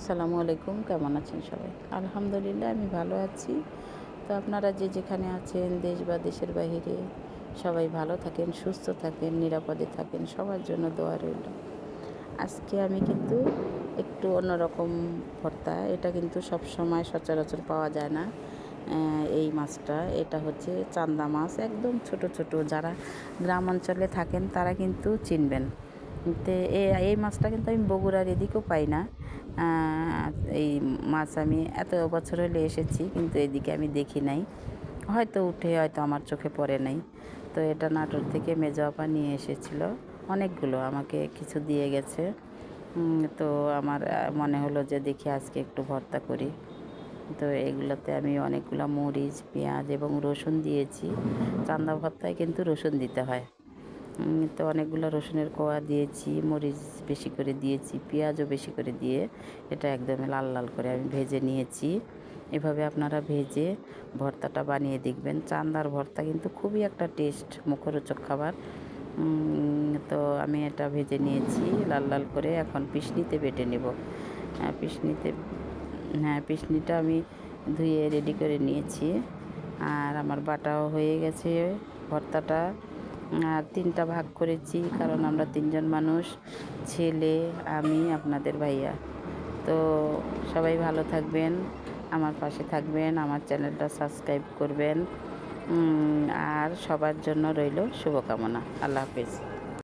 আসসালামু আলাইকুম, কেমন আছেন সবাই? আলহামদুলিল্লাহ আমি ভালো আছি। তো আপনারা যে যেখানে আছেন, দেশ বা দেশের বাহিরে, সবাই ভালো থাকেন, সুস্থ থাকেন, নিরাপদে থাকেন, সবার জন্য দোয়া রইল। আজকে আমি কিন্তু একটু অন্যরকম ভর্তা, এটা কিন্তু সবসময় সচরাচর পাওয়া যায় না। এই মাছটা, এটা হচ্ছে চান্দা মাছ, একদম ছোট ছোট। যারা গ্রাম অঞ্চলে থাকেন তারা কিন্তু চিনবেন। তো এই মাছটা কিন্তু আমি বগুড়ার এদিকেও পাই না। এই মাছ আমি এত বছর হলে এসেছি, কিন্তু এদিকে আমি দেখি নাই, হয়তো উঠে হয়তো আমার চোখে পড়ে নাই। তো এটা নাটোর থেকে মেজো আপা নিয়ে এসেছিল, অনেকগুলো আমাকে কিছু দিয়ে গেছে। তো আমার মনে হলো যে দেখি আজকে একটু ভর্তা করি। তো এগুলোতে আমি অনেকগুলো মরিচ, পেঁয়াজ এবং রসুন দিয়েছি। চান্দা ভর্তায় কিন্তু রসুন দিতে হয়। তো অনেকগুলো রসুনের কোয়া দিয়েছি, মরিচ বেশি করে দিয়েছি, পেঁয়াজও বেশি করে দিয়ে এটা একদম লাল লাল করে আমি ভেজে নিয়েছি। এভাবে আপনারা ভেজে ভর্তাটা বানিয়ে দেখবেন। চান্দার ভর্তা কিন্তু খুবই একটা টেস্ট, মুখরোচক খাবার। তো আমি এটা ভেজে নিয়েছি লাল লাল করে। এখন পিষনিতে বেটে নেব। পিষনিতে, হ্যাঁ, পিষনিটা আমি ধুয়ে রেডি করে নিয়েছি। আর আমার বাটাও হয়ে গেছে ভর্তাটা। আর 3টা ভাগ করেছি, কারণ আমরা 3জন মানুষ, ছেলে, আমি, আপনাদের ভাইয়া। তো সবাই ভালো থাকবেন, আমার পাশে থাকবেন, আমার চ্যানেলটা সাবস্ক্রাইব করবেন। আর সবার জন্য রইল শুভকামনা। আল্লাহ হাফেজ।